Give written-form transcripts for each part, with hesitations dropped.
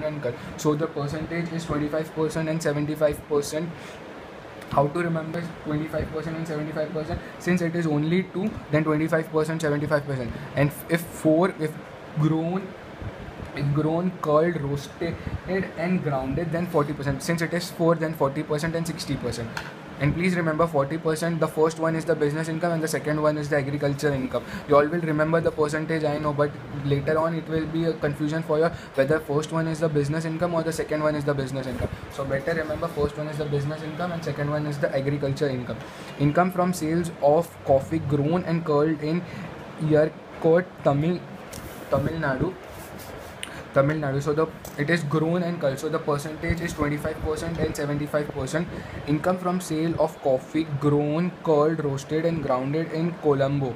and curd. So the percentage is 25% and 75%. How to remember 25% and 75%? Since it is only 2, then 25%, 75%. And if grown grown, curled, roasted and grounded, then 40%. Since it is 4, then 40% and 60%. And please remember, 40%, the first one is the business income and the second one is the agriculture income. You all will remember the percentage, I know, but later on it will be a confusion for you whether first one is the business income or the second one is the business income. So better remember, first one is the business income and second one is the agriculture income. Income from sales of coffee grown and curled in Yercaud, Tamil Nadu. So it is grown and curled. So the percentage is 25% and 75%. Income from sale of coffee grown, curled, roasted and grounded in Colombo.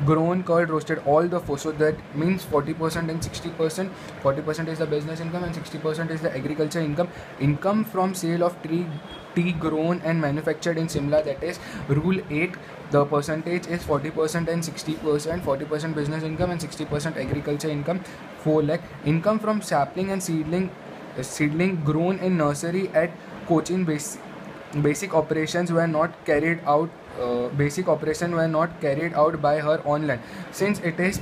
Grown, curled, roasted, all the four. So that means 40% and 60%. 40% is the business income and 60% is the agriculture income. Income from sale of tea grown and manufactured in Simla, that is Rule 8. The percentage is 40% and 60%. 40% business income and 60% agriculture income. 4 lakh. Income from sapling and seedling grown in nursery at Cochin. Basic operations were not carried out. By her online. Since it is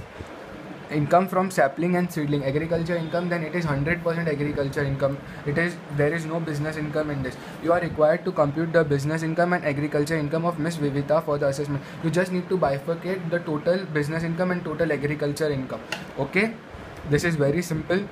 income from sapling and seedling, agriculture income, then it is 100% agriculture income. There is no business income in this. You are required to compute the business income and agriculture income of Miss Vivita for the assessment. You just need to bifurcate the total business income and total agriculture income. Okay, this is very simple.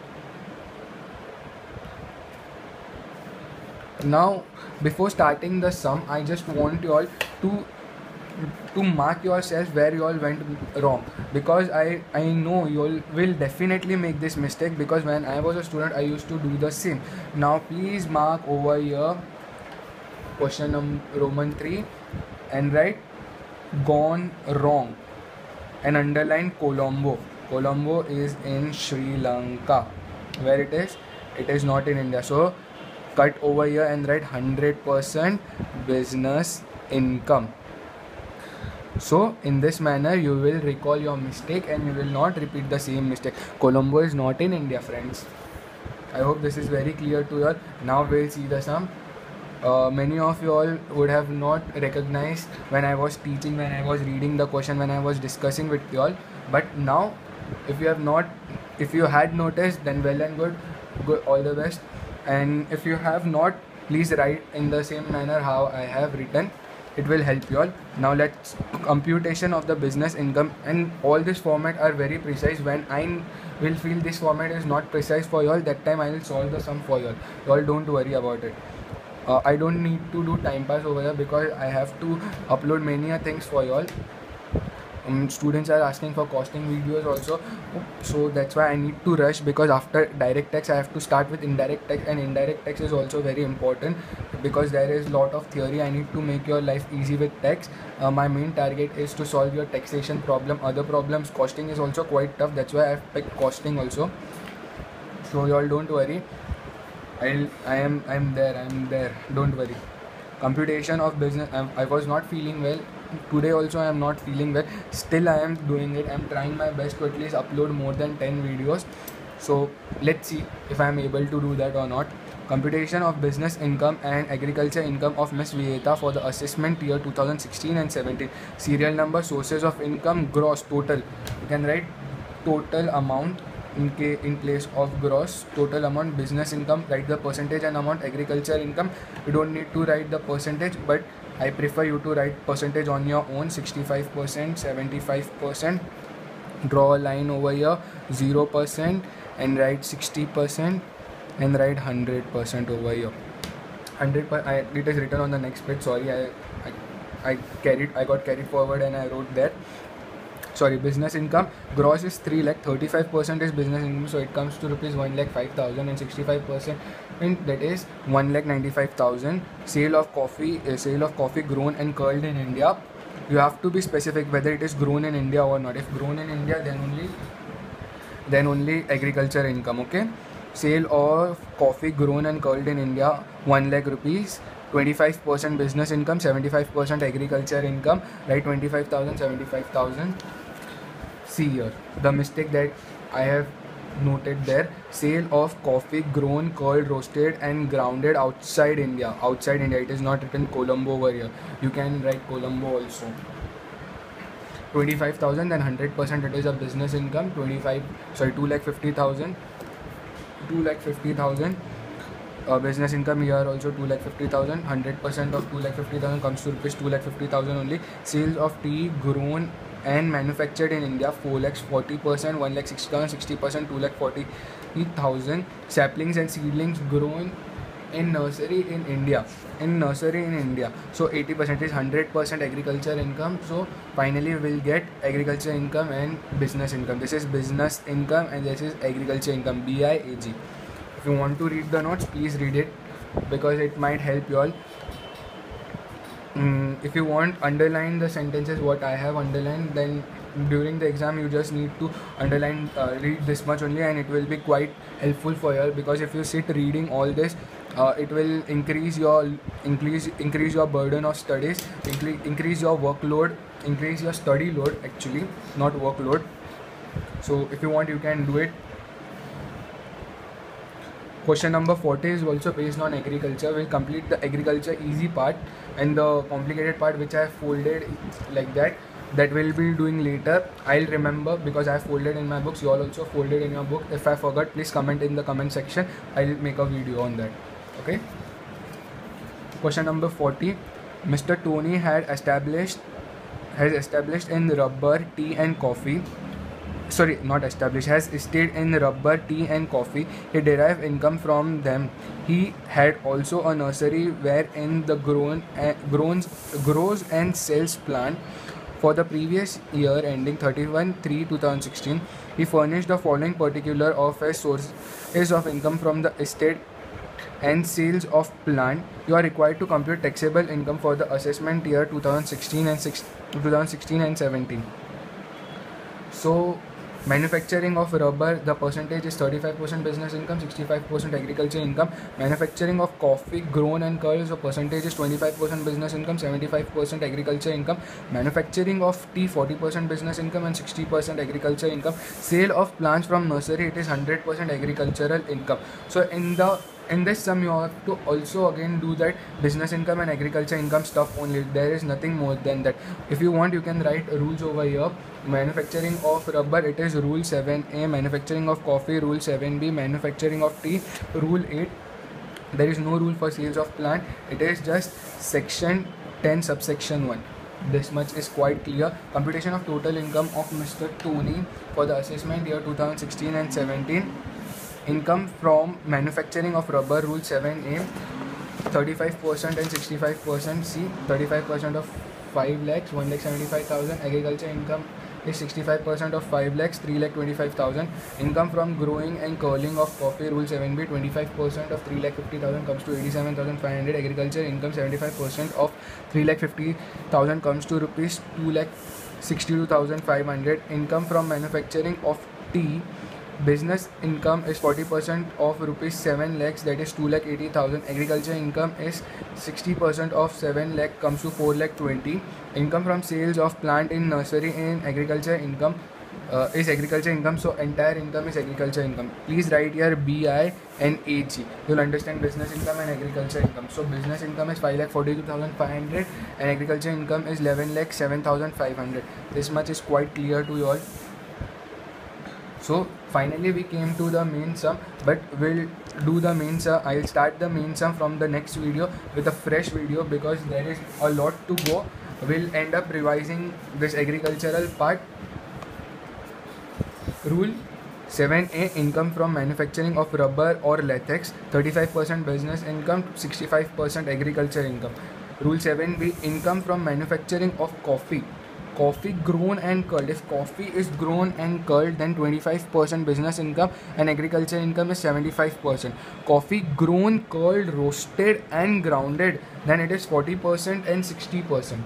Now before starting the sum, I just want you all to mark yourself where you all went wrong, because I know you all will definitely make this mistake, because when I was a student I used to do the same. Now please mark over here question number Roman 3 and write gone wrong and underline Colombo. Colombo is in Sri Lanka. Where it is? It is not in India. So cut over here and write 100% business income. So in this manner you will recall your mistake and you will not repeat the same mistake. Colombo is not in India, friends. I hope this is very clear to you all. Now we'll see the sum. Many of you all would have not recognized when I was teaching, when I was reading the question, when I was discussing with you all. But now if you had noticed, then well and good, all the best. And if you have not, please write in the same manner how I have written. It will help you all. Now let's computation of the business income, and all this format are very precise. When I will feel this format is not precise for you all, that time I will solve the sum for you all. You all don't worry about it. I don't need to do time pass over here because I have to upload many things for you all. Students are asking for costing videos also, so that's why I need to rush, because after direct tax I have to start with indirect tax, and indirect tax is also very important because there is lot of theory. I need to make your life easy with tax. My main target is to solve your taxation problem. Other problems, costing is also quite tough, that's why I have picked costing also. So you all don't worry, I'm there, don't worry. Computation of business, I was not feeling well today also. I am not feeling well, still I am doing it. I am trying my best to at least upload more than 10 videos. So let's see if I am able to do that or not. Computation of business income and agriculture income of Miss Vieta for the assessment year 2016 and 17. Serial number, sources of income, gross, total. You can write total amount in place of gross. Total amount, business income, write the percentage and amount. Agriculture income, you don't need to write the percentage, but I prefer you to write percentage on your own. 65%, 75%. Draw a line over here, 0%, and write 60%, and write 100% over here. 100%. It is written on the next page. Sorry, I got carried forward and I wrote that. Sorry, business income, gross is 3 lakh, 35% is business income, so it comes to rupees 1,05,000, and 65%, and that is 1,95,000. Sale of coffee grown and curled in India. You have to be specific whether it is grown in India or not. If grown in India, then only agriculture income. Okay. Sale of coffee grown and curled in India, 1 lakh rupees. 25% business income, 75% agriculture income. Right, 25,000, 75,000. See here, the mistake that I have noted there. Sale of coffee grown, curled, roasted and grounded outside India. Outside India, it is not written Colombo over here. You can write Colombo also. 25,000, then 100% it is a business income. 2,50,000. 2,50,000. Business income here also 2,50,000. 100% of 2,50,000 comes to rupees 2,50,000 only. Sales of tea grown and manufactured in India 4,40%, 1,60,000, 60%, 2,40,000. Saplings and seedlings grown in nursery in India. So 80% is 100% agriculture income. So finally we will get agriculture income and business income. This is business income and this is agriculture income, BIAG. If you want to read the notes, please read it because it might help you all. If you want underline the sentences what I have underlined, then during the exam you just need to underline, read this much only, and it will be quite helpful for you all, because if you sit reading all this, it will increase your burden of studies, increase your workload, increase your study load, actually not workload. So if you want, you can do it. Question number 40 is also based on agriculture. We'll complete the agriculture easy part, and the complicated part which I have folded like that will be doing later. I'll remember because I have folded in my books. You all also folded in your book. If I forgot, please comment in the comment section. I'll make a video on that. Okay. Question number 40. Mr. Tony has established in rubber, tea and coffee. Sorry, not established, has stayed in rubber, tea and coffee. He derived income from them. He had also a nursery wherein the grows and sells plant. For the previous year ending 31/3/2016, he furnished the following particular of his sources of income from the estate and sales of plant. You are required to compute taxable income for the assessment year 2016 and 17. So manufacturing of rubber, the percentage is 35% business income, 65% agriculture income. Manufacturing of coffee grown and curls, the percentage is 25% business income, 75% agriculture income. Manufacturing of tea, 40% business income and 60% agriculture income. Sale of plants from nursery, it is 100% agricultural income. So in this sum you have to also again do that business income and agriculture income stuff only. There is nothing more than that. If you want, you can write rules over here. Manufacturing of rubber, it is rule 7A. Manufacturing of coffee, rule 7B. Manufacturing of tea, rule 8. There is no rule for sales of plant. It is just section 10 subsection 1. This much is quite clear. Computation of total income of Mr. Tony for the assessment year 2016 and 17. Income from manufacturing of rubber, rule 7A, 35% and 65%. See, 35% of 5 lakhs, 1,75,000. Agriculture income is 65% of 5 lakhs, 3,25,000. Income from growing and curling of coffee, rule 7B, 25% of 3,50,000 comes to 87,500. Agriculture income, 75% of 3,50,000 comes to rupees 2,62,500. Income from manufacturing of tea, business income is 40% of rupees 7 lakhs, that is 2,80,000. Agriculture income is 60% of 7 lakh comes to 4,20,000. Income from sales of plant in nursery in agriculture income is agriculture income. So entire income is agriculture income. Please write here BI and AG. You'll understand business income and agriculture income. So business income is 5,42,500 and agriculture income is 11,07,500. This much is quite clear to you all. So finally we came to the main sum, but we'll do the main sum. I'll start the main sum from the next video with a fresh video because there is a lot to go. We'll end up revising this agricultural part. Rule 7A, income from manufacturing of rubber or latex, 35% business income, 65% agriculture income. Rule 7B, income from manufacturing of coffee grown and curled. If coffee is grown and curled, then 25% business income and agriculture income is 75%. Coffee grown, curled, roasted and grounded, then it is 40% and 60%.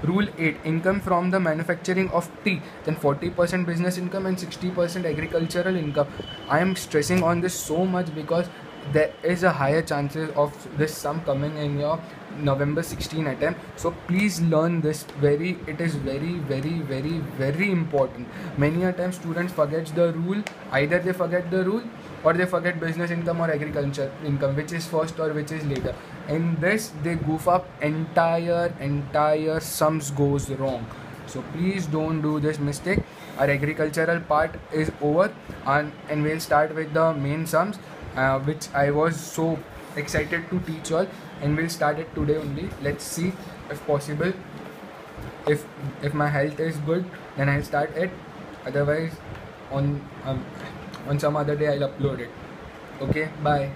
Rule 8, income from the manufacturing of tea, then 40% business income and 60% agricultural income. I am stressing on this so much because there is a higher chances of this sum coming in your November 16 attempt. So please learn this. It is very important. Many a time students forgets the rule. Either they forget the rule, or they forget business income or agriculture income, which is first or which is later. In this they goof up, entire sums goes wrong. So please don't do this mistake. Our agricultural part is over, and we'll start with the main sums, which I was so excited to teach all, and we'll start it today only. Let's see if possible. If my health is good, then I'll start it. Otherwise, on some other day I'll upload it. Okay, bye.